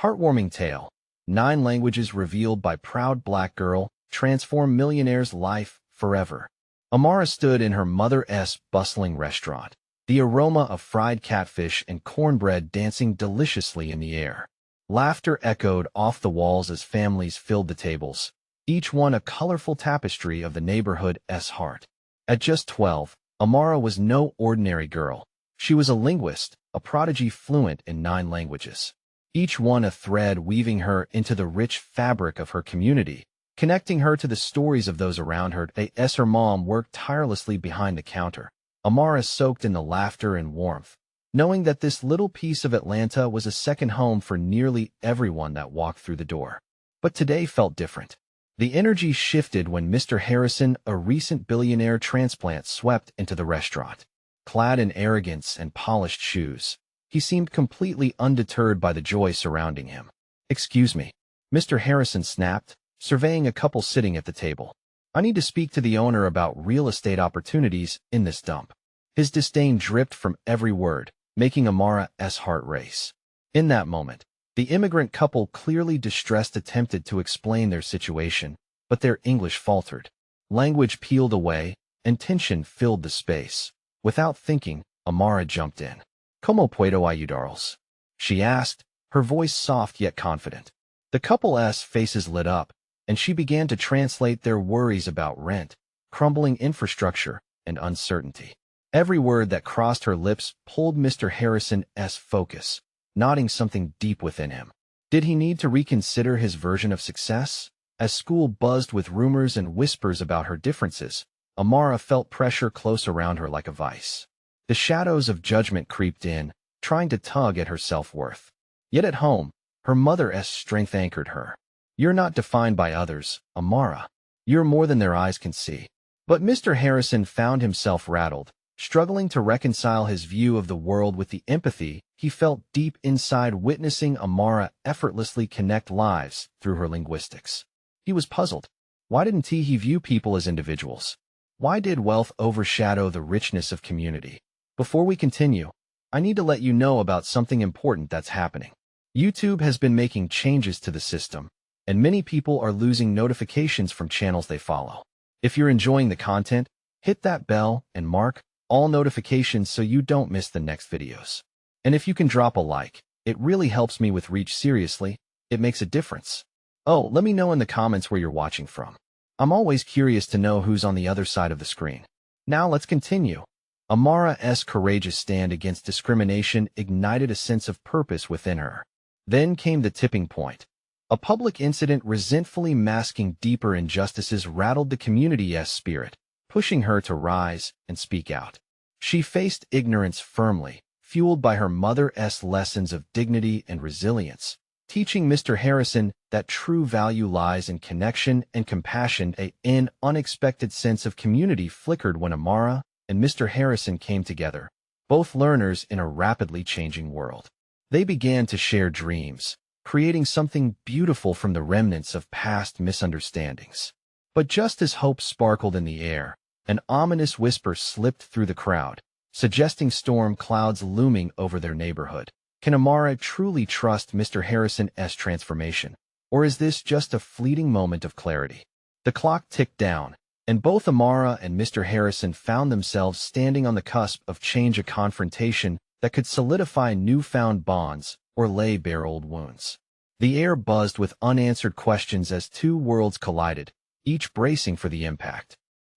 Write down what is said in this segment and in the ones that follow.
Heartwarming tale. 9 languages revealed by proud black girl transform millionaire's life forever. Amara stood in her mother's bustling restaurant, the aroma of fried catfish and cornbread dancing deliciously in the air. Laughter echoed off the walls as families filled the tables, each one a colorful tapestry of the neighborhood's heart. At just 12, Amara was no ordinary girl. She was a linguist, a prodigy fluent in 9 languages, each one a thread weaving her into the rich fabric of her community, connecting her to the stories of those around her. As her mom worked tirelessly behind the counter, Amara soaked in the laughter and warmth, knowing that this little piece of Atlanta was a second home for nearly everyone that walked through the door. But today felt different. The energy shifted when Mr. Harrison, a recent billionaire transplant, swept into the restaurant. Clad in arrogance and polished shoes, he seemed completely undeterred by the joy surrounding him. "Excuse me," Mr. Harrison snapped, surveying a couple sitting at the table. "I need to speak to the owner about real estate opportunities in this dump." His disdain dripped from every word, making Amara's heart race. In that moment, the immigrant couple, clearly distressed, attempted to explain their situation, but their English faltered. Language peeled away, and tension filled the space. Without thinking, Amara jumped in. "¿Cómo puedo ayudarles?" she asked, her voice soft yet confident. The couple's faces lit up, and she began to translate their worries about rent, crumbling infrastructure, and uncertainty. Every word that crossed her lips pulled Mr. Harrison's focus, nodding something deep within him. Did he need to reconsider his version of success? As school buzzed with rumors and whispers about her differences, Amara felt pressure close around her like a vice. The shadows of judgment creeped in, trying to tug at her self-worth. Yet at home, her mother's strength anchored her. "You're not defined by others, Amara. You're more than their eyes can see." But Mr. Harrison found himself rattled, struggling to reconcile his view of the world with the empathy he felt deep inside witnessing Amara effortlessly connect lives through her linguistics. He was puzzled. Why didn't he view people as individuals? Why did wealth overshadow the richness of community? Before we continue, I need to let you know about something important that's happening. YouTube has been making changes to the system, and many people are losing notifications from channels they follow. If you're enjoying the content, hit that bell and mark all notifications so you don't miss the next videos. And if you can drop a like, it really helps me with reach. Seriously, it makes a difference. Oh, let me know in the comments where you're watching from. I'm always curious to know who's on the other side of the screen. Now let's continue. Amara's courageous stand against discrimination ignited a sense of purpose within her. Then came the tipping point. A public incident resentfully masking deeper injustices rattled the community's spirit, pushing her to rise and speak out. She faced ignorance firmly, fueled by her mother's lessons of dignity and resilience, teaching Mr. Harrison that true value lies in connection and compassion. An unexpected sense of community flickered when Amara and Mr. Harrison came together, both learners in a rapidly changing world. They began to share dreams, creating something beautiful from the remnants of past misunderstandings. But just as hope sparkled in the air, an ominous whisper slipped through the crowd, suggesting storm clouds looming over their neighborhood. Can Amara truly trust Mr. Harrison's transformation, or is this just a fleeting moment of clarity? The clock ticked down, and both Amara and Mr. Harrison found themselves standing on the cusp of change, a confrontation that could solidify newfound bonds or lay bare old wounds. The air buzzed with unanswered questions as two worlds collided, each bracing for the impact.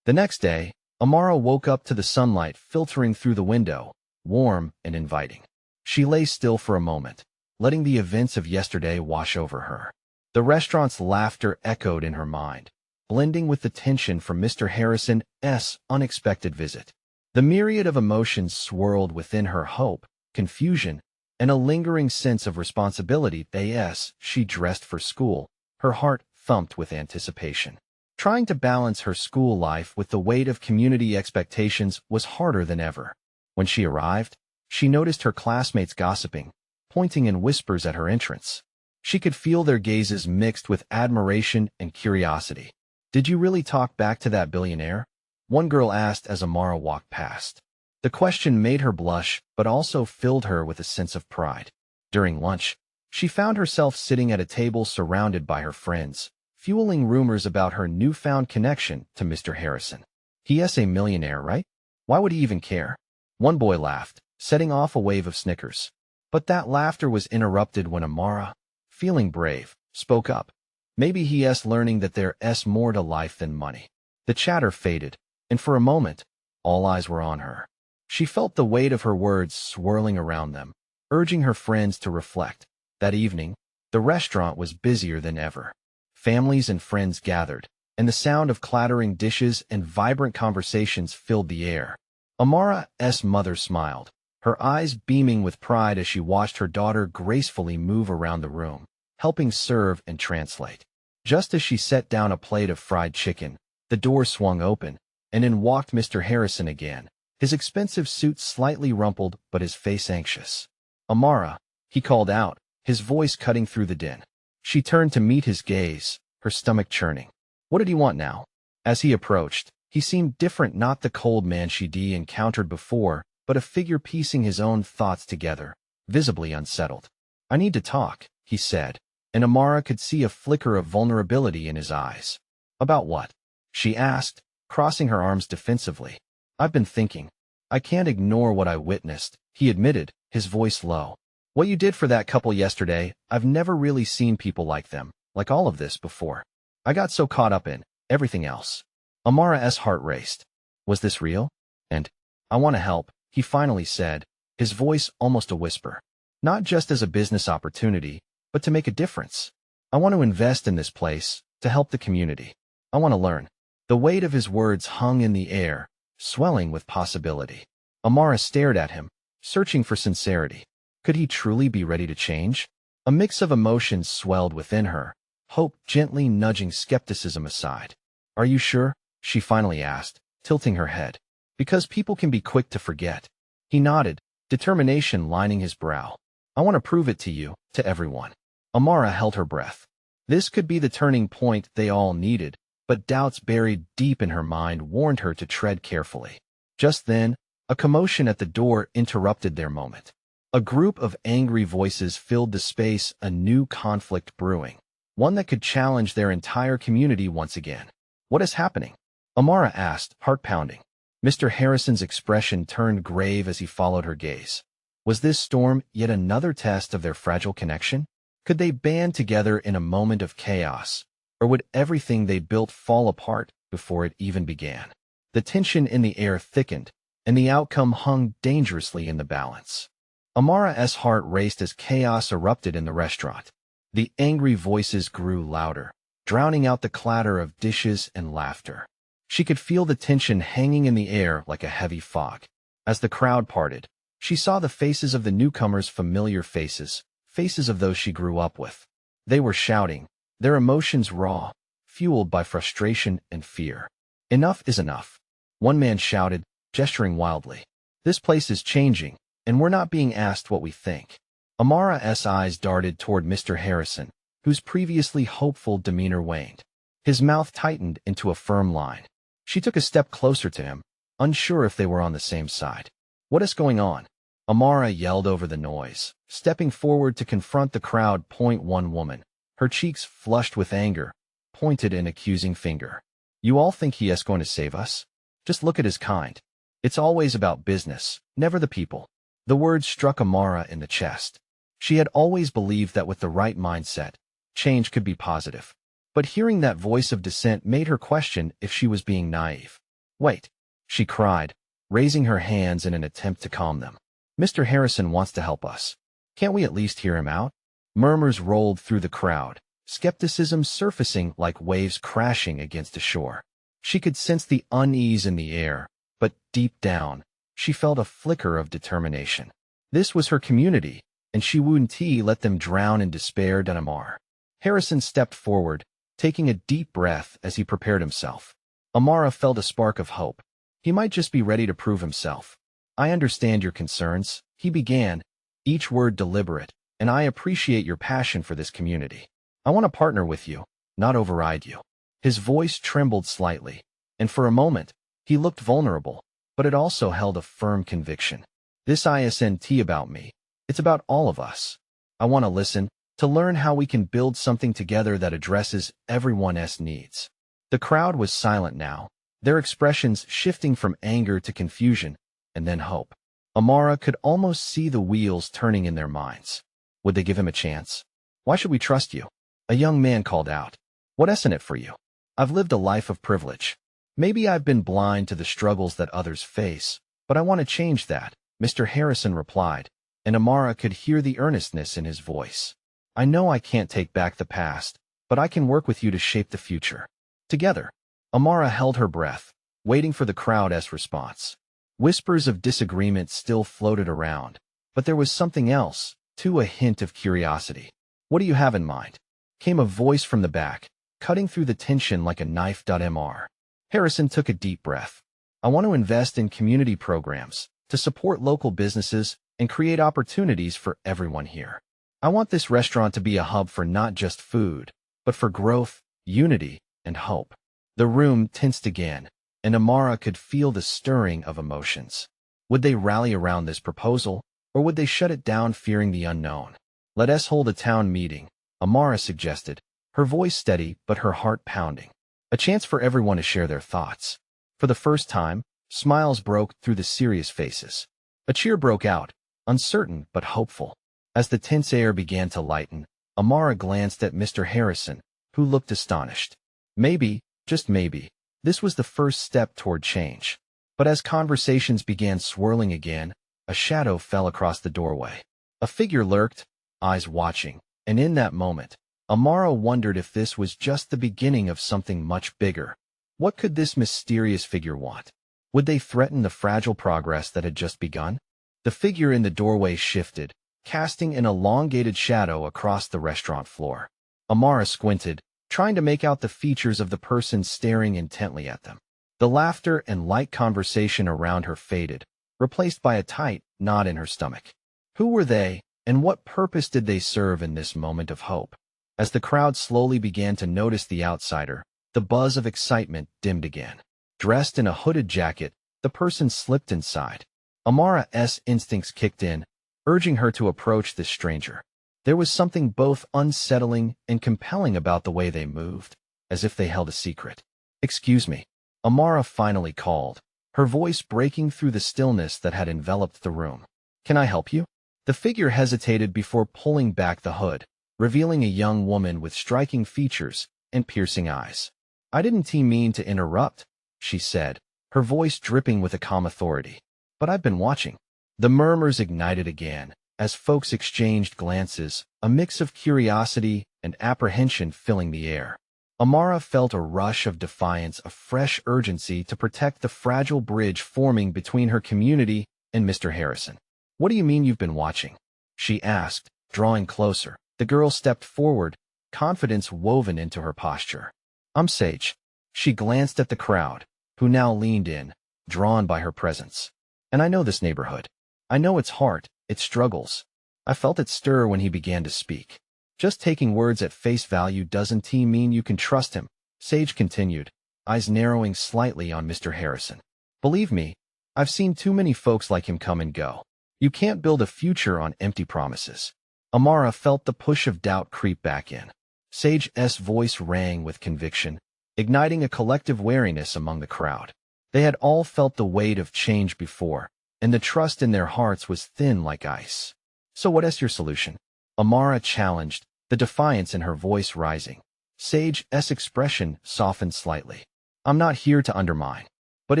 The next day, Amara woke up to the sunlight filtering through the window, warm and inviting. She lay still for a moment, letting the events of yesterday wash over her. The restaurant's laughter echoed in her mind, blending with the tension from Mr. Harrison's unexpected visit. The myriad of emotions swirled within her: hope, confusion, and a lingering sense of responsibility. As she dressed for school, her heart thumped with anticipation. Trying to balance her school life with the weight of community expectations was harder than ever. When she arrived, she noticed her classmates gossiping, pointing in whispers at her entrance. She could feel their gazes mixed with admiration and curiosity. "Did you really talk back to that billionaire?" one girl asked as Amara walked past. The question made her blush, but also filled her with a sense of pride. During lunch, She found herself sitting at a table surrounded by her friends, fueling rumors about her newfound connection to Mr. Harrison. He's a millionaire, right? Why would he even care? One boy laughed, setting off a wave of snickers. But that laughter was interrupted when Amara, feeling brave, spoke up. Maybe he's learning that there's more to life than money. The chatter faded, and for a moment, all eyes were on her. She felt the weight of her words swirling around them, urging her friends to reflect. That evening, the restaurant was busier than ever. Families and friends gathered, and the sound of clattering dishes and vibrant conversations filled the air. Amara's mother smiled, her eyes beaming with pride as she watched her daughter gracefully move around the room, helping serve and translate. Just as she set down a plate of fried chicken, the door swung open, and in walked Mr. Harrison again, his expensive suit slightly rumpled but his face anxious. "Amara," he called out, his voice cutting through the din. She turned to meet his gaze, her stomach churning. What did he want now? As he approached, he seemed different, not the cold man she'd encountered before, but a figure piecing his own thoughts together, visibly unsettled. "I need to talk," he said, and Amara could see a flicker of vulnerability in his eyes. "About what?" she asked, crossing her arms defensively. "I've been thinking. I can't ignore what I witnessed," he admitted, his voice low. "What you did for that couple yesterday, I've never really seen people like them, like all of this before. I got so caught up in everything else." Amara's heart raced. Was this real? And, "I want to help," he finally said, his voice almost a whisper. "Not just as a business opportunity, but to make a difference. I want to invest in this place, to help the community. I want to learn." The weight of his words hung in the air, swelling with possibility. Amara stared at him, searching for sincerity. Could he truly be ready to change? A mix of emotions swelled within her, hope gently nudging skepticism aside. "Are you sure?" she finally asked, tilting her head. "Because people can be quick to forget." He nodded, determination lining his brow. "I want to prove it to you, to everyone." Amara held her breath. This could be the turning point they all needed, but doubts buried deep in her mind warned her to tread carefully. Just then, a commotion at the door interrupted their moment. A group of angry voices filled the space, a new conflict brewing, one that could challenge their entire community once again. "What is happening?" Amara asked, heart pounding. Mr. Harrison's expression turned grave as he followed her gaze. Was this storm yet another test of their fragile connection? Could they band together in a moment of chaos, or would everything they built fall apart before it even began? The tension in the air thickened, and the outcome hung dangerously in the balance. Amara's heart raced as chaos erupted in the restaurant. The angry voices grew louder, drowning out the clatter of dishes and laughter. She could feel the tension hanging in the air like a heavy fog. As the crowd parted, she saw the faces of the newcomers, familiar faces, faces of those she grew up with. They were shouting, their emotions raw, fueled by frustration and fear. "Enough is enough," one man shouted, gesturing wildly. "This place is changing, and we're not being asked what we think." Amara's eyes darted toward Mr. Harrison, whose previously hopeful demeanor waned. His mouth tightened into a firm line. She took a step closer to him, unsure if they were on the same side. "What is going on?" Amara yelled over the noise, stepping forward to confront the crowd. One woman, her cheeks flushed with anger, pointed an accusing finger. "You all think he is going to save us? Just look at his kind. It's always about business, never the people." The words struck Amara in the chest. She had always believed that with the right mindset, change could be positive. But hearing that voice of dissent made her question if she was being naive. "Wait," she cried, raising her hands in an attempt to calm them. "Mr. Harrison wants to help us. Can't we at least hear him out?" Murmurs rolled through the crowd, skepticism surfacing like waves crashing against a shore. She could sense the unease in the air, but deep down, she felt a flicker of determination. This was her community, and she wouldn't let them drown in despair. Amara. Harrison stepped forward, taking a deep breath as he prepared himself. Amara felt a spark of hope. He might just be ready to prove himself. "I understand your concerns," he began, each word deliberate, "and I appreciate your passion for this community. I want to partner with you, not override you." His voice trembled slightly, and for a moment, he looked vulnerable, but it also held a firm conviction. "This isn't about me. It's about all of us. I want to listen, to learn how we can build something together that addresses everyone's needs. The crowd was silent now, their expressions shifting from anger to confusion and then hope. Amara could almost see the wheels turning in their minds. Would they give him a chance? Why should we trust you? A young man called out. What's in it for you? I've lived a life of privilege. Maybe I've been blind to the struggles that others face, but I want to change that, Mr. Harrison replied, and Amara could hear the earnestness in his voice. I know I can't take back the past, but I can work with you to shape the future. Together, Amara held her breath, waiting for the crowd's response. Whispers of disagreement still floated around, but there was something else, too, a hint of curiosity. What do you have in mind? Came a voice from the back, cutting through the tension like a knife. Mr. Harrison took a deep breath. I want to invest in community programs, to support local businesses, and create opportunities for everyone here. I want this restaurant to be a hub for not just food, but for growth, unity, and hope. The room tensed again, and Amara could feel the stirring of emotions. Would they rally around this proposal, or would they shut it down fearing the unknown? Let us hold a town meeting, Amara suggested, her voice steady but her heart pounding. A chance for everyone to share their thoughts. For the first time, smiles broke through the serious faces. A cheer broke out, uncertain but hopeful. As the tense air began to lighten, Amara glanced at Mr. Harrison, who looked astonished. Maybe, just maybe, this was the first step toward change. But as conversations began swirling again, a shadow fell across the doorway. A figure lurked, eyes watching, and in that moment, Amara wondered if this was just the beginning of something much bigger. What could this mysterious figure want? Would they threaten the fragile progress that had just begun? The figure in the doorway shifted, casting an elongated shadow across the restaurant floor. Amara squinted, trying to make out the features of the person staring intently at them. The laughter and light conversation around her faded, replaced by a tight knot in her stomach. Who were they, and what purpose did they serve in this moment of hope? As the crowd slowly began to notice the outsider, the buzz of excitement dimmed again. Dressed in a hooded jacket, the person slipped inside. Amara's instincts kicked in, urging her to approach this stranger. There was something both unsettling and compelling about the way they moved, as if they held a secret. Excuse me, Amara finally called, her voice breaking through the stillness that had enveloped the room. Can I help you? The figure hesitated before pulling back the hood, revealing a young woman with striking features and piercing eyes. I didn't mean to interrupt, she said, her voice dripping with a calm authority. But I've been watching. The murmurs ignited again, as folks exchanged glances, a mix of curiosity and apprehension filling the air. Amara felt a rush of defiance, a fresh urgency to protect the fragile bridge forming between her community and Mr. Harrison. What do you mean you've been watching? She asked, drawing closer. The girl stepped forward, confidence woven into her posture. I'm Sage. She glanced at the crowd, who now leaned in, drawn by her presence. And I know this neighborhood. I know its heart, its struggles. I felt it stir when he began to speak. Just taking words at face value doesn't mean you can trust him, Sage continued, eyes narrowing slightly on Mr. Harrison. Believe me, I've seen too many folks like him come and go. You can't build a future on empty promises. Amara felt the push of doubt creep back in. Sage's voice rang with conviction, igniting a collective wariness among the crowd. They had all felt the weight of change before, and the trust in their hearts was thin like ice. So what's your solution? Amara challenged, the defiance in her voice rising. Sage's expression softened slightly. I'm not here to undermine, but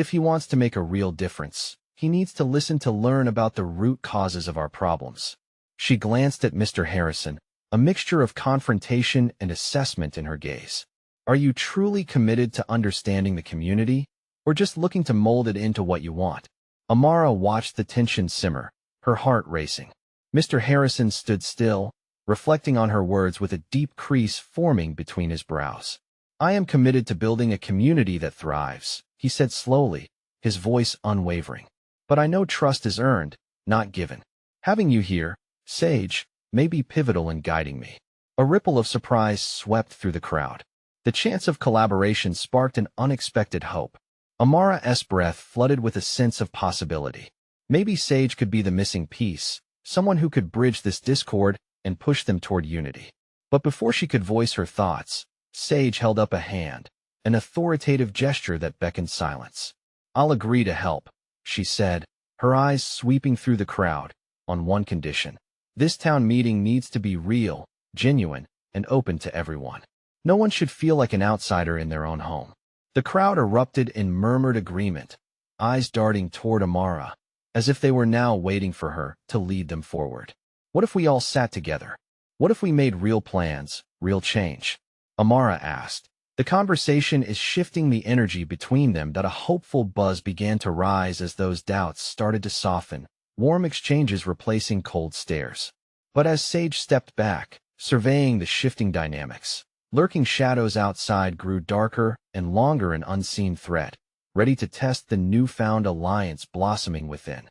if he wants to make a real difference, he needs to listen to learn about the root causes of our problems. She glanced at Mr. Harrison, a mixture of confrontation and assessment in her gaze. Are you truly committed to understanding the community, or just looking to mold it into what you want? Amara watched the tension simmer, her heart racing. Mr. Harrison stood still, reflecting on her words with a deep crease forming between his brows. I am committed to building a community that thrives, he said slowly, his voice unwavering. But I know trust is earned, not given. Having you here, Sage, may be pivotal in guiding me. A ripple of surprise swept through the crowd. The chance of collaboration sparked an unexpected hope. Amara's breath flooded with a sense of possibility. Maybe Sage could be the missing piece, someone who could bridge this discord and push them toward unity. But before she could voice her thoughts, Sage held up a hand, an authoritative gesture that beckoned silence. "I'll agree to help," she said, her eyes sweeping through the crowd, "on one condition. This town meeting needs to be real, genuine, and open to everyone. No one should feel like an outsider in their own home." The crowd erupted in murmured agreement, eyes darting toward Amara, as if they were now waiting for her to lead them forward. "What if we all sat together? What if we made real plans, real change?" Amara asked. The conversation is shifting the energy between them that a hopeful buzz began to rise as those doubts started to soften, warm exchanges replacing cold stares. But as Sage stepped back, surveying the shifting dynamics, lurking shadows outside grew darker and longer, an unseen threat, ready to test the newfound alliance blossoming within.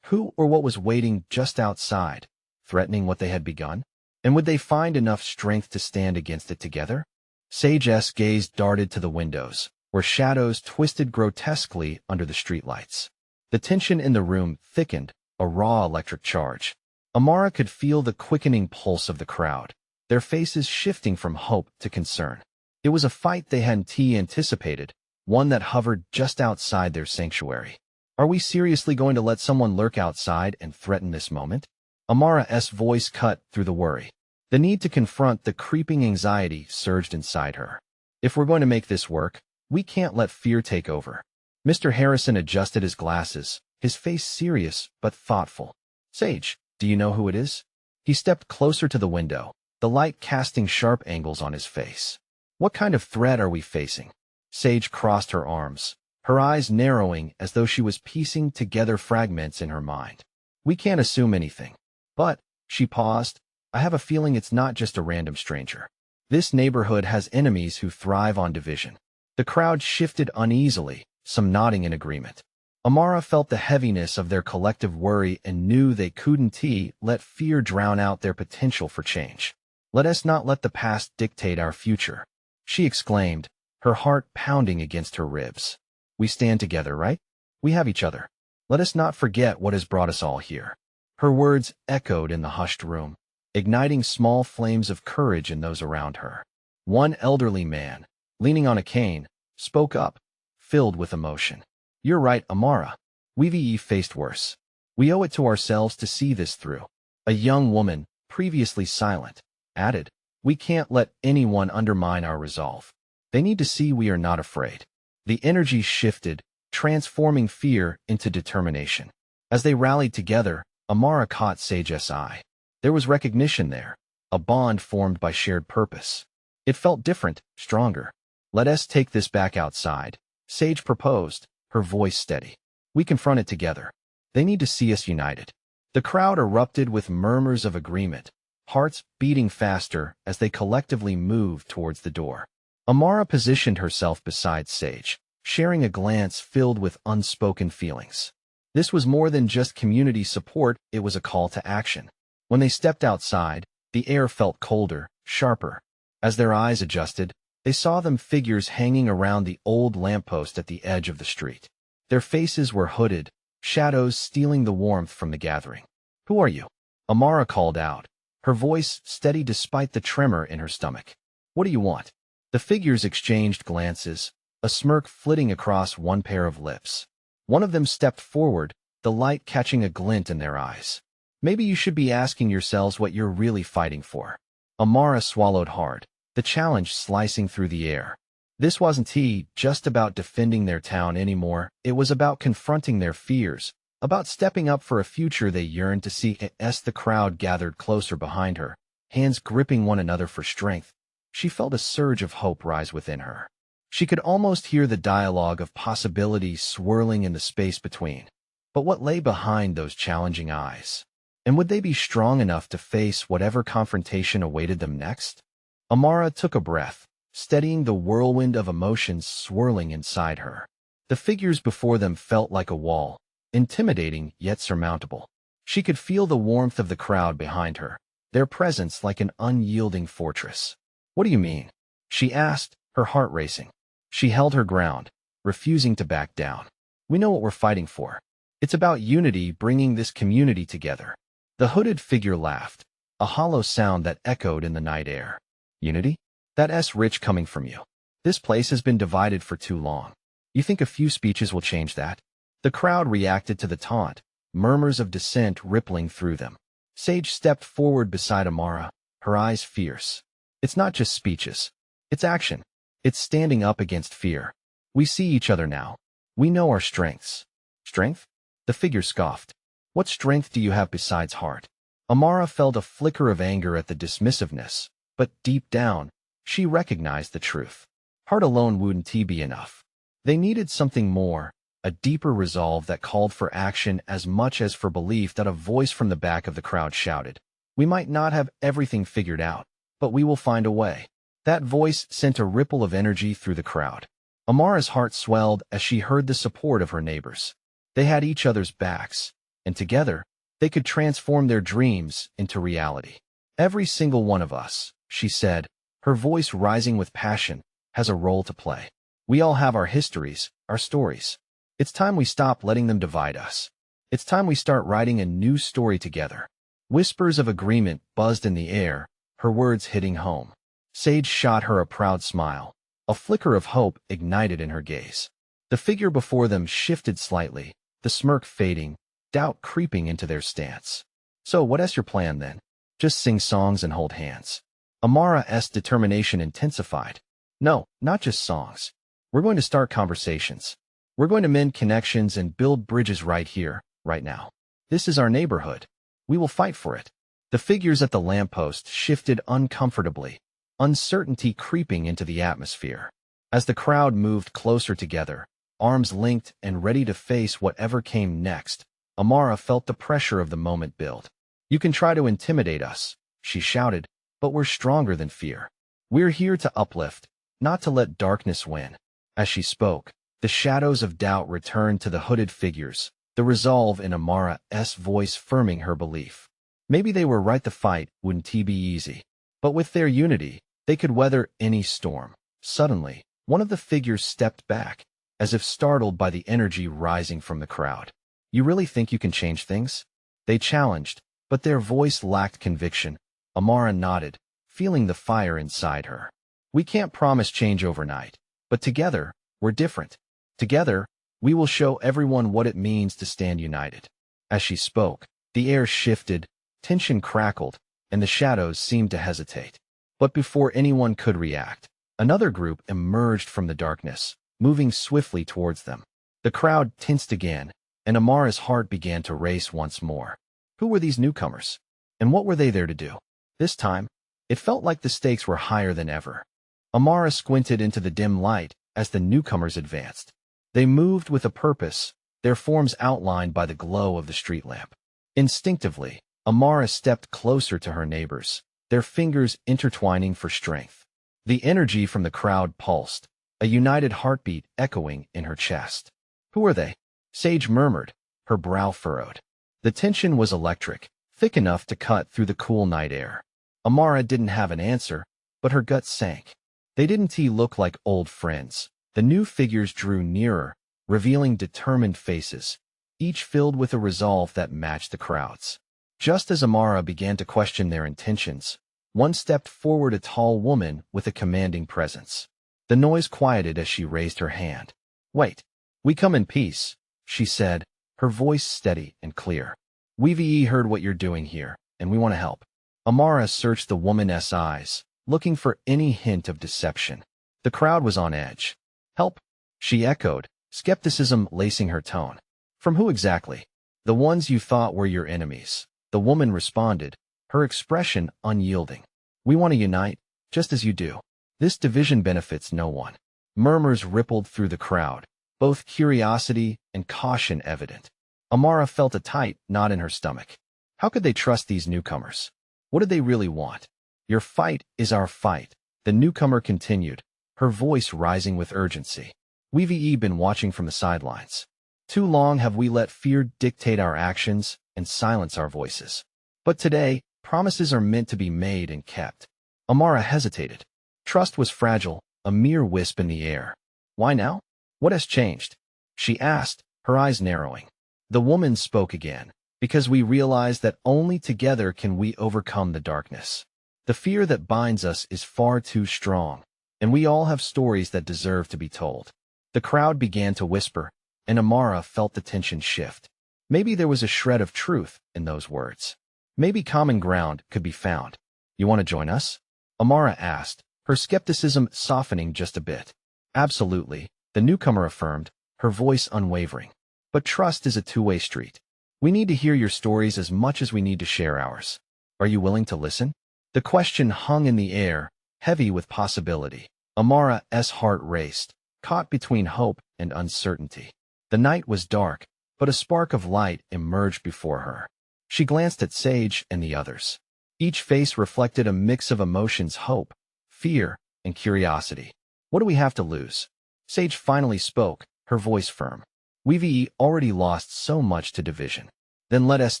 Who or what was waiting just outside, threatening what they had begun? And would they find enough strength to stand against it together? Sage's gaze darted to the windows, where shadows twisted grotesquely under the streetlights. The tension in the room thickened, a raw electric charge. Amara could feel the quickening pulse of the crowd, their faces shifting from hope to concern. It was a fight they hadn't anticipated, one that hovered just outside their sanctuary. Are we seriously going to let someone lurk outside and threaten this moment? Amara's voice cut through the worry. The need to confront the creeping anxiety surged inside her. If we're going to make this work, we can't let fear take over. Mr. Harrison adjusted his glasses, his face serious but thoughtful. "Sage, do you know who it is?" He stepped closer to the window, the light casting sharp angles on his face. "What kind of threat are we facing?" Sage crossed her arms, her eyes narrowing as though she was piecing together fragments in her mind. "We can't assume anything. But," she paused, "I have a feeling it's not just a random stranger. This neighborhood has enemies who thrive on division." The crowd shifted uneasily, some nodding in agreement. Amara felt the heaviness of their collective worry and knew they couldn't let fear drown out their potential for change. "Let us not let the past dictate our future," she exclaimed, her heart pounding against her ribs. "We stand together, right? We have each other. Let us not forget what has brought us all here." Her words echoed in the hushed room, igniting small flames of courage in those around her. One elderly man, leaning on a cane, spoke up, filled with emotion. "You're right, Amara. We've faced worse. We owe it to ourselves to see this through." A young woman, previously silent, added, "We can't let anyone undermine our resolve. They need to see we are not afraid." The energy shifted, transforming fear into determination. As they rallied together, Amara caught Sage's eye. There was recognition there, a bond formed by shared purpose. It felt different, stronger. "Let us take this back outside," Sage proposed, her voice steady. "We confront it together. They need to see us united." The crowd erupted with murmurs of agreement, hearts beating faster as they collectively moved towards the door. Amara positioned herself beside Sage, sharing a glance filled with unspoken feelings. This was more than just community support, it was a call to action. When they stepped outside, the air felt colder, sharper. As their eyes adjusted, they saw them figures hanging around the old lamppost at the edge of the street. Their faces were hooded, shadows stealing the warmth from the gathering. "Who are you?" Amara called out, her voice steady despite the tremor in her stomach. "What do you want?" The figures exchanged glances, a smirk flitting across one pair of lips. One of them stepped forward, the light catching a glint in their eyes. "Maybe you should be asking yourselves what you're really fighting for." Amara swallowed hard, the challenge slicing through the air. This wasn't just about defending their town anymore, it was about confronting their fears, about stepping up for a future they yearned to see. As the crowd gathered closer behind her, hands gripping one another for strength, she felt a surge of hope rise within her. She could almost hear the dialogue of possibilities swirling in the space between. But what lay behind those challenging eyes? And would they be strong enough to face whatever confrontation awaited them next? Amara took a breath, steadying the whirlwind of emotions swirling inside her. The figures before them felt like a wall, intimidating yet surmountable. She could feel the warmth of the crowd behind her, their presence like an unyielding fortress. "What do you mean?" she asked, her heart racing. She held her ground, refusing to back down. "We know what we're fighting for. It's about unity, bringing this community together." The hooded figure laughed, a hollow sound that echoed in the night air. Unity? That S rich coming from you. This place has been divided for too long. You think a few speeches will change that? The crowd reacted to the taunt, murmurs of dissent rippling through them. Sage stepped forward beside Amara, her eyes fierce. It's not just speeches. It's action. It's standing up against fear. We see each other now. We know our strengths. Strength? The figure scoffed. What strength do you have besides heart? Amara felt a flicker of anger at the dismissiveness, but deep down, she recognized the truth. Heart alone wouldn't be enough. They needed something more, a deeper resolve that called for action as much as for belief. That a voice from the back of the crowd shouted, "We might not have everything figured out, but we will find a way." That voice sent a ripple of energy through the crowd. Amara's heart swelled as she heard the support of her neighbors. They had each other's backs, and together, they could transform their dreams into reality. "Every single one of us," she said, her voice rising with passion, "has a role to play. We all have our histories, our stories. It's time we stop letting them divide us. It's time we start writing a new story together." Whispers of agreement buzzed in the air, her words hitting home. Sage shot her a proud smile. A flicker of hope ignited in her gaze. The figure before them shifted slightly, the smirk fading, doubt creeping into their stance. "So what's your plan then? Just sing songs and hold hands?" Amara's determination intensified. "No, not just songs. We're going to start conversations. We're going to mend connections and build bridges right here, right now. This is our neighborhood. We will fight for it." The figures at the lamppost shifted uncomfortably, uncertainty creeping into the atmosphere. As the crowd moved closer together, arms linked and ready to face whatever came next, Amara felt the pressure of the moment build. "You can try to intimidate us," she shouted, "but we're stronger than fear. We're here to uplift, not to let darkness win." As she spoke, the shadows of doubt returned to the hooded figures, the resolve in Amara's voice firming her belief. Maybe they were right, the fight wouldn't be easy. But with their unity, they could weather any storm. Suddenly, one of the figures stepped back, as if startled by the energy rising from the crowd. "You really think you can change things?" They challenged, but their voice lacked conviction. Amara nodded, feeling the fire inside her. "We can't promise change overnight, but together, we're different. Together, we will show everyone what it means to stand united." As she spoke, the air shifted, tension crackled, and the shadows seemed to hesitate. But before anyone could react, another group emerged from the darkness, moving swiftly towards them. The crowd tensed again, and Amara's heart began to race once more. Who were these newcomers? And what were they there to do? This time, it felt like the stakes were higher than ever. Amara squinted into the dim light as the newcomers advanced. They moved with a purpose, their forms outlined by the glow of the street lamp. Instinctively, Amara stepped closer to her neighbors, their fingers intertwining for strength. The energy from the crowd pulsed, a united heartbeat echoing in her chest. "Who are they?" Sage murmured, her brow furrowed. The tension was electric, thick enough to cut through the cool night air. Amara didn't have an answer, but her gut sank. They didn't look like old friends. The new figures drew nearer, revealing determined faces, each filled with a resolve that matched the crowd's. Just as Amara began to question their intentions, one stepped forward, a tall woman with a commanding presence. The noise quieted as she raised her hand. "Wait, we come in peace," she said, her voice steady and clear. "We've heard what you're doing here, and we want to help." Amara searched the woman's eyes, looking for any hint of deception. The crowd was on edge. "Help?" she echoed, skepticism lacing her tone. "From who exactly?" "The ones you thought were your enemies," the woman responded, her expression unyielding. "We want to unite, just as you do. This division benefits no one." Murmurs rippled through the crowd, both curiosity and caution evident. Amara felt a tight knot in her stomach. How could they trust these newcomers? What did they really want? "Your fight is our fight," the newcomer continued, her voice rising with urgency. "We've been watching from the sidelines. Too long have we let fear dictate our actions and silence our voices. But today, promises are meant to be made and kept." Amara hesitated. Trust was fragile, a mere wisp in the air. "Why now? What has changed?" she asked, her eyes narrowing. The woman spoke again. Because we realize that only together can we overcome the darkness. The fear that binds us is far too strong, and we all have stories that deserve to be told. The crowd began to whisper, and Amara felt the tension shift. Maybe there was a shred of truth in those words. Maybe common ground could be found. You want to join us? Amara asked, her skepticism softening just a bit. Absolutely, the newcomer affirmed, her voice unwavering. But trust is a two-way street. We need to hear your stories as much as we need to share ours. Are you willing to listen? The question hung in the air, heavy with possibility. Amara's heart raced, caught between hope and uncertainty. The night was dark, but a spark of light emerged before her. She glanced at Sage and the others. Each face reflected a mix of emotions: hope, fear, and curiosity. What do we have to lose? Sage finally spoke, her voice firm. We've already lost so much to division. Then let us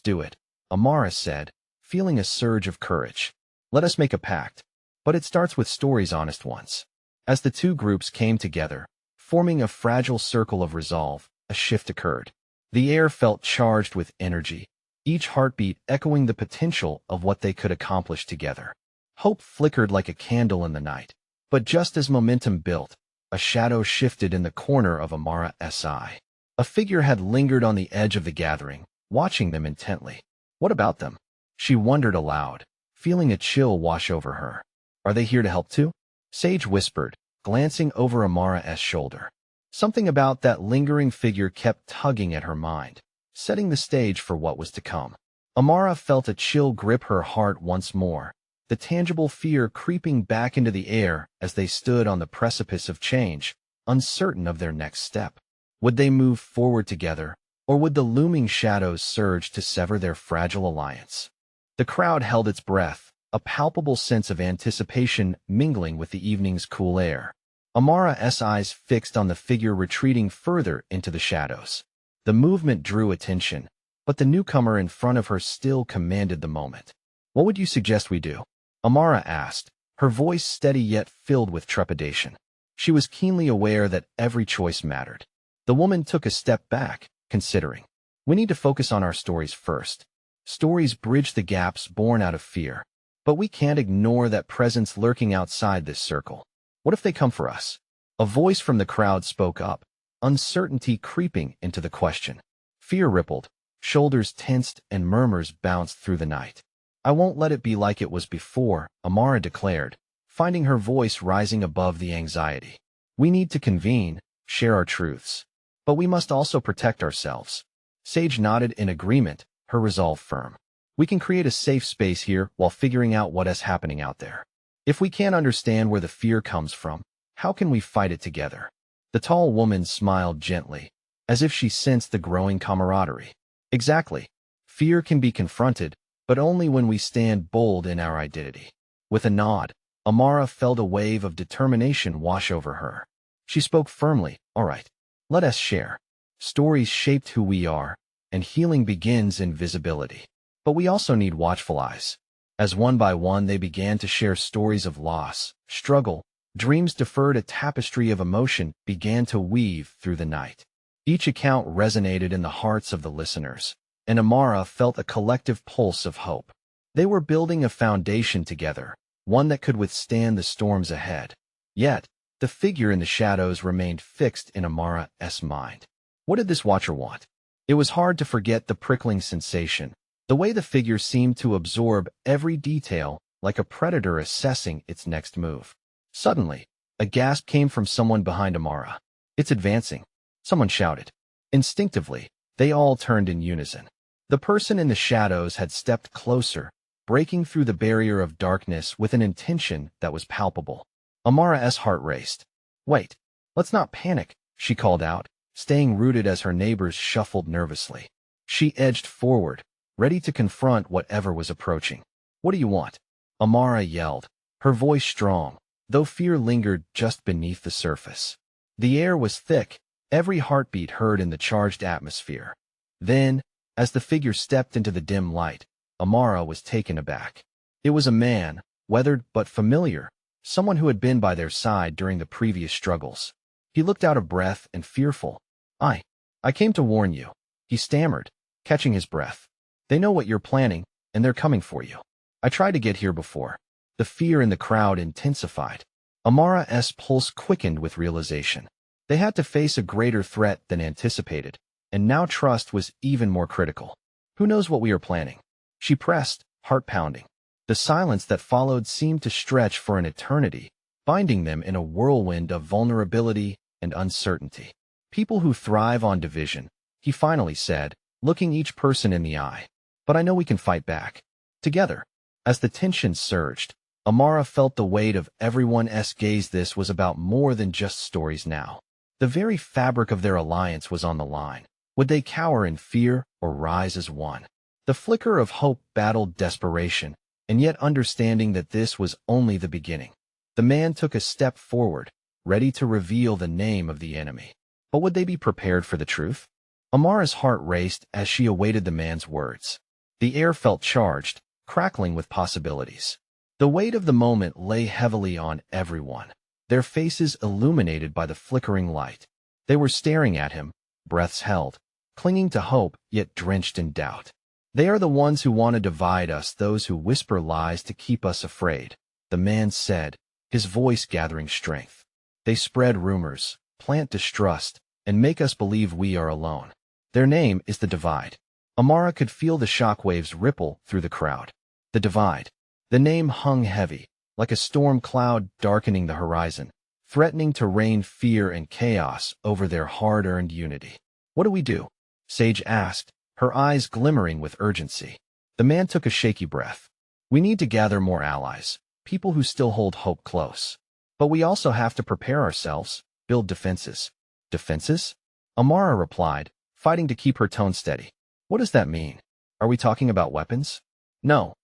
do it, Amara said, feeling a surge of courage. Let us make a pact. But it starts with stories, honest ones. As the two groups came together, forming a fragile circle of resolve, a shift occurred. The air felt charged with energy, each heartbeat echoing the potential of what they could accomplish together. Hope flickered like a candle in the night. But just as momentum built, a shadow shifted in the corner of Amara's eye. A figure had lingered on the edge of the gathering, watching them intently. What about them? She wondered aloud, feeling a chill wash over her. Are they here to help too? Sage whispered, glancing over Amara's shoulder. Something about that lingering figure kept tugging at her mind, setting the stage for what was to come. Amara felt a chill grip her heart once more, the tangible fear creeping back into the air as they stood on the precipice of change, uncertain of their next step. Would they move forward together, or would the looming shadows surge to sever their fragile alliance? The crowd held its breath, a palpable sense of anticipation mingling with the evening's cool air. Amara's eyes fixed on the figure retreating further into the shadows. The movement drew attention, but the newcomer in front of her still commanded the moment. What would you suggest we do? Amara asked, her voice steady yet filled with trepidation. She was keenly aware that every choice mattered. The woman took a step back, considering. We need to focus on our stories first. Stories bridge the gaps born out of fear. But we can't ignore that presence lurking outside this circle. What if they come for us? A voice from the crowd spoke up, uncertainty creeping into the question. Fear rippled, shoulders tensed, and murmurs bounced through the night. I won't let it be like it was before, Amara declared, finding her voice rising above the anxiety. We need to convene, share our truths. But we must also protect ourselves. Sage nodded in agreement, her resolve firm. We can create a safe space here while figuring out what is happening out there. If we can't understand where the fear comes from, how can we fight it together? The tall woman smiled gently, as if she sensed the growing camaraderie. Exactly. Fear can be confronted, but only when we stand bold in our identity. With a nod, Amara felt a wave of determination wash over her. She spoke firmly, all right. Let us share. Stories shaped who we are, and healing begins in visibility. But we also need watchful eyes. As one by one they began to share stories of loss, struggle, dreams deferred, a tapestry of emotion began to weave through the night. Each account resonated in the hearts of the listeners, and Amara felt a collective pulse of hope. They were building a foundation together, one that could withstand the storms ahead. Yet, the figure in the shadows remained fixed in Amara's mind. What did this watcher want? It was hard to forget the prickling sensation, the way the figure seemed to absorb every detail like a predator assessing its next move. Suddenly, a gasp came from someone behind Amara. It's advancing, someone shouted. Instinctively, they all turned in unison. The person in the shadows had stepped closer, breaking through the barrier of darkness with an intention that was palpable. Amara's heart raced. Wait, let's not panic, she called out, staying rooted as her neighbors shuffled nervously. She edged forward, ready to confront whatever was approaching. What do you want? Amara yelled, her voice strong, though fear lingered just beneath the surface. The air was thick, every heartbeat heard in the charged atmosphere. Then, as the figure stepped into the dim light, Amara was taken aback. It was a man, weathered but familiar, someone who had been by their side during the previous struggles. He looked out of breath and fearful. I came to warn you, he stammered, catching his breath. They know what you're planning, and they're coming for you. I tried to get here before. The fear in the crowd intensified. Amara's pulse quickened with realization. They had to face a greater threat than anticipated, and now trust was even more critical. Who knows what we are planning? She pressed, heart pounding. The silence that followed seemed to stretch for an eternity, binding them in a whirlwind of vulnerability and uncertainty. People who thrive on division, he finally said, looking each person in the eye. But I know we can fight back. Together. As the tension surged, Amara felt the weight of everyone's gaze. This was about more than just stories now. The very fabric of their alliance was on the line. Would they cower in fear or rise as one? The flicker of hope battled desperation, and yet understanding that this was only the beginning. The man took a step forward, ready to reveal the name of the enemy. But would they be prepared for the truth? Amara's heart raced as she awaited the man's words. The air felt charged, crackling with possibilities. The weight of the moment lay heavily on everyone, their faces illuminated by the flickering light. They were staring at him, breaths held, clinging to hope, yet drenched in doubt. They are the ones who want to divide us, those who whisper lies to keep us afraid, the man said, his voice gathering strength. They spread rumors, plant distrust, and make us believe we are alone. Their name is the divide. Amara could feel the shockwaves ripple through the crowd. The divide. The name hung heavy, like a storm cloud darkening the horizon, threatening to rain fear and chaos over their hard-earned unity. What do we do? Sage asked, her eyes glimmering with urgency. The man took a shaky breath. We need to gather more allies, people who still hold hope close. But we also have to prepare ourselves, build defenses. Defenses? Amara replied, fighting to keep her tone steady. What does that mean? Are we talking about weapons? No,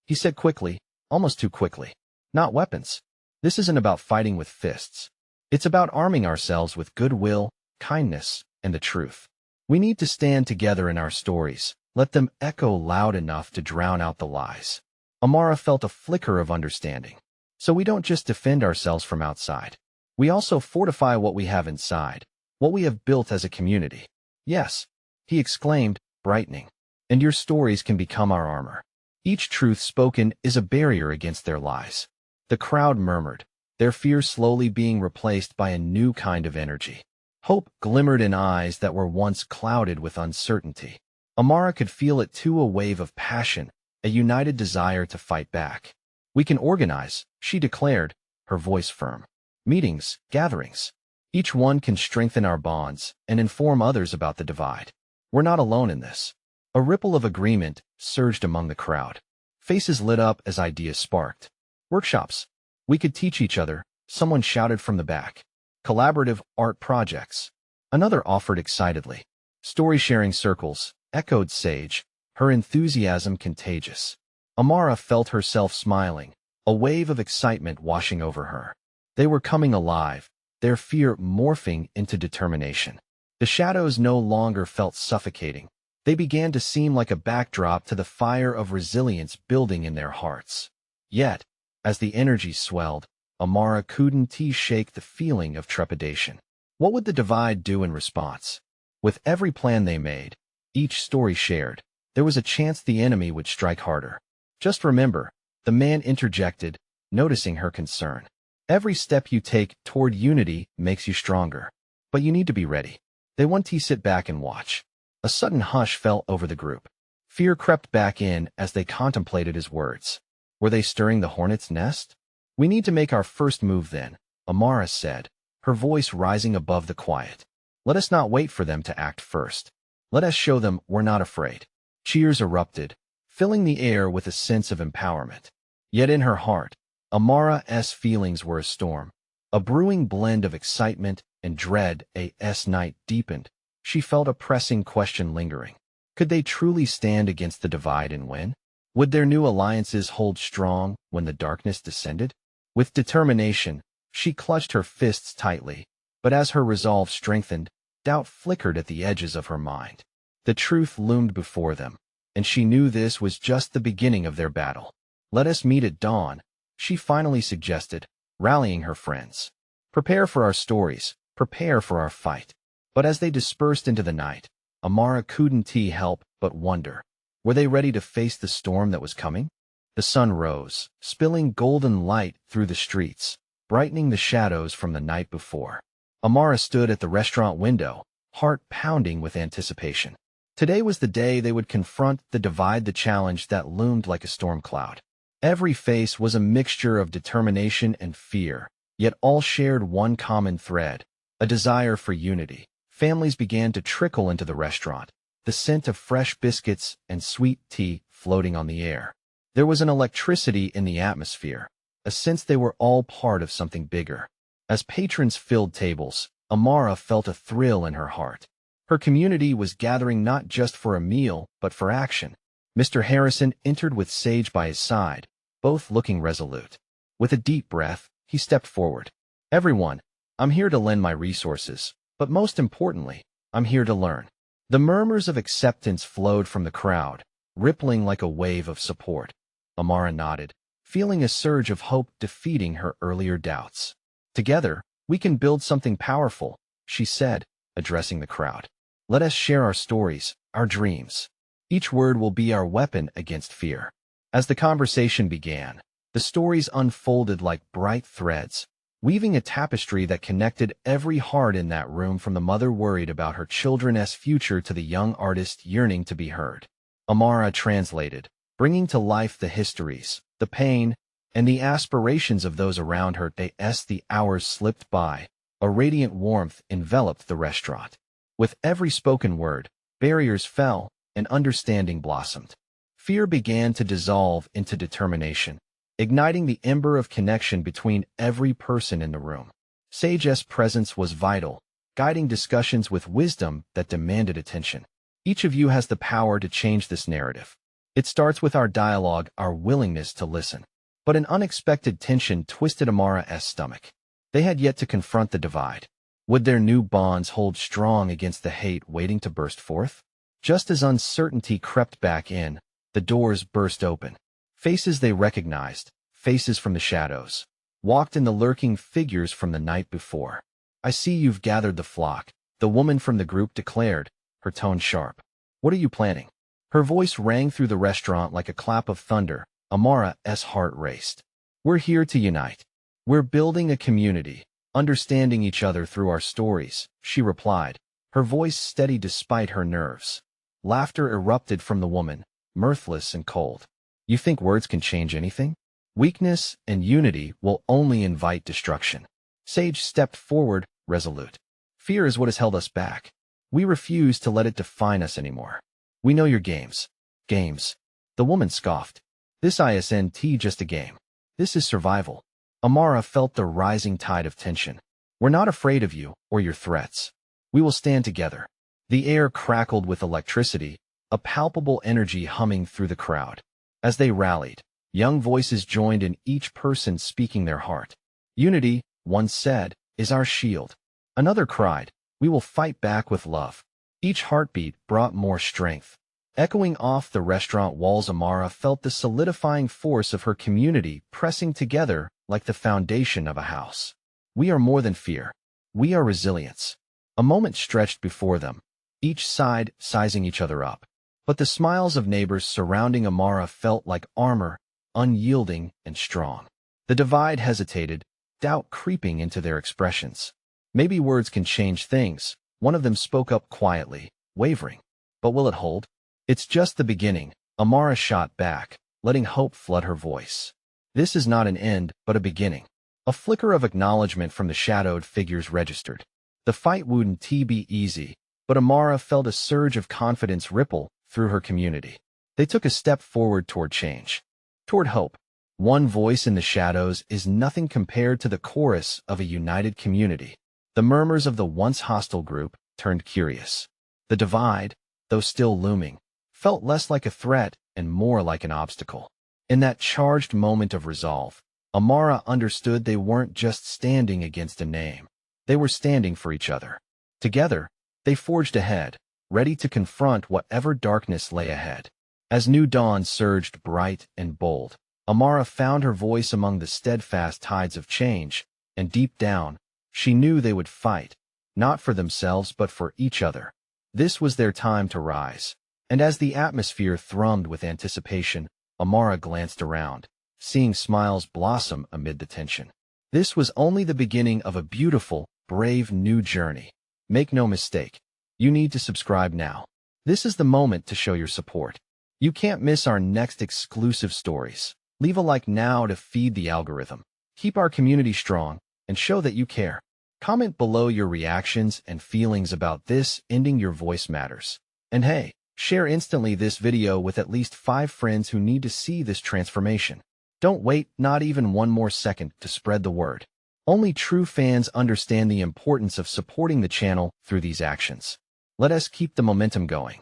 he said quickly, almost too quickly. Not weapons. This isn't about fighting with fists. It's about arming ourselves with goodwill, kindness, and the truth. We need to stand together in our stories, let them echo loud enough to drown out the lies. Amara felt a flicker of understanding. So we don't just defend ourselves from outside. We also fortify what we have inside, what we have built as a community. Yes, he exclaimed, brightening. And your stories can become our armor. Each truth spoken is a barrier against their lies. The crowd murmured, their fears slowly being replaced by a new kind of energy. Hope glimmered in eyes that were once clouded with uncertainty. Amara could feel it too, a wave of passion, a united desire to fight back. We can organize, she declared, her voice firm. Meetings, gatherings. Each one can strengthen our bonds and inform others about the divide. We're not alone in this. A ripple of agreement surged among the crowd. Faces lit up as ideas sparked. Workshops. We could teach each other, someone shouted from the back. Collaborative art projects. Another offered excitedly. Story-sharing circles, echoed Sage, her enthusiasm contagious. Amara felt herself smiling, a wave of excitement washing over her. They were coming alive, their fear morphing into determination. The shadows no longer felt suffocating. They began to seem like a backdrop to the fire of resilience building in their hearts. Yet, as the energy swelled, Amara couldn't shake the feeling of trepidation. What would the divide do in response? With every plan they made, each story shared, there was a chance the enemy would strike harder. Just remember, the man interjected, noticing her concern. Every step you take toward unity makes you stronger. But you need to be ready. They want to sit back and watch. A sudden hush fell over the group. Fear crept back in as they contemplated his words. Were they stirring the hornet's nest? We need to make our first move then, Amara said, her voice rising above the quiet. Let us not wait for them to act first. Let us show them we're not afraid. Cheers erupted, filling the air with a sense of empowerment. Yet in her heart, Amara's feelings were a storm. A brewing blend of excitement and dread. As night deepened, she felt a pressing question lingering. Could they truly stand against the divide and win? Would their new alliances hold strong when the darkness descended? With determination, she clutched her fists tightly, but as her resolve strengthened, doubt flickered at the edges of her mind. The truth loomed before them, and she knew this was just the beginning of their battle. Let us meet at dawn, she finally suggested, rallying her friends. Prepare for our stories, prepare for our fight. But as they dispersed into the night, Amara couldn't help but wonder. Were they ready to face the storm that was coming? The sun rose, spilling golden light through the streets, brightening the shadows from the night before. Amara stood at the restaurant window, heart pounding with anticipation. Today was the day they would confront the challenge that loomed like a storm cloud. Every face was a mixture of determination and fear, yet all shared one common thread, a desire for unity. Families began to trickle into the restaurant, the scent of fresh biscuits and sweet tea floating on the air. There was an electricity in the atmosphere, a sense they were all part of something bigger. As patrons filled tables, Amara felt a thrill in her heart. Her community was gathering not just for a meal, but for action. Mr. Harrison entered with Sage by his side, both looking resolute. With a deep breath, he stepped forward. "Everyone, I'm here to lend my resources, but most importantly, I'm here to learn." The murmurs of acceptance flowed from the crowd, rippling like a wave of support. Amara nodded, feeling a surge of hope defeating her earlier doubts. "Together, we can build something powerful," she said, addressing the crowd. "Let us share our stories, our dreams. Each word will be our weapon against fear." As the conversation began, the stories unfolded like bright threads, weaving a tapestry that connected every heart in that room, from the mother worried about her children's future to the young artist yearning to be heard. Amara translated, bringing to life the histories, the pain, and the aspirations of those around her. As the hours slipped by, a radiant warmth enveloped the restaurant. With every spoken word, barriers fell, and understanding blossomed. Fear began to dissolve into determination, igniting the ember of connection between every person in the room. Sage's presence was vital, guiding discussions with wisdom that demanded attention. "Each of you has the power to change this narrative. It starts with our dialogue, our willingness to listen." But an unexpected tension twisted Amara's stomach. They had yet to confront the divide. Would their new bonds hold strong against the hate waiting to burst forth? Just as uncertainty crept back in, the doors burst open. Faces they recognized, faces from the shadows, walked in the lurking figures from the night before. "I see you've gathered the flock," the woman from the group declared, her tone sharp. "What are you planning?" Her voice rang through the restaurant like a clap of thunder. Amara's heart raced. "We're here to unite. We're building a community, understanding each other through our stories," she replied, her voice steady despite her nerves. Laughter erupted from the woman, mirthless and cold. "You think words can change anything? Weakness and unity will only invite destruction." Sage stepped forward, resolute. "Fear is what has held us back. We refuse to let it define us anymore. We know your games." "Games?" The woman scoffed. "This isn't just a game. This is survival." Amara felt the rising tide of tension. "We're not afraid of you or your threats. We will stand together." The air crackled with electricity, a palpable energy humming through the crowd. As they rallied, young voices joined in, each person speaking their heart. "Unity," one said, "is our shield." Another cried, "We will fight back with love." Each heartbeat brought more strength. Echoing off the restaurant walls, Amara felt the solidifying force of her community pressing together like the foundation of a house. "We are more than fear. We are resilience." A moment stretched before them, each side sizing each other up. But the smiles of neighbors surrounding Amara felt like armor, unyielding and strong. The divide hesitated, doubt creeping into their expressions. "Maybe words can change things," one of them spoke up quietly, wavering. "But will it hold?" "It's just the beginning," Amara shot back, letting hope flood her voice. "This is not an end, but a beginning." A flicker of acknowledgement from the shadowed figures registered. The fight wouldn't be easy, but Amara felt a surge of confidence ripple through her community. They took a step forward toward change, toward hope. One voice in the shadows is nothing compared to the chorus of a united community. The murmurs of the once hostile group turned curious. The divide, though still looming, felt less like a threat and more like an obstacle. In that charged moment of resolve, Amara understood they weren't just standing against a name. They were standing for each other. Together, they forged ahead, ready to confront whatever darkness lay ahead. As new dawn surged bright and bold, Amara found her voice among the steadfast tides of change, and deep down, she knew they would fight, not for themselves but for each other. This was their time to rise, And as the atmosphere thrummed with anticipation, Amara glanced around, seeing smiles blossom amid the tension. This was only the beginning of a beautiful, brave new journey. Make no mistake, you need to subscribe now. This is the moment to show your support. You can't miss our next exclusive stories. Leave a like now to feed the algorithm. Keep our community strong and show that you care. Comment below your reactions and feelings about this. Ending your voice matters. And hey, share instantly this video with at least 5 friends who need to see this transformation. Don't wait not even one more second to spread the word. Only true fans understand the importance of supporting the channel through these actions. Let us keep the momentum going.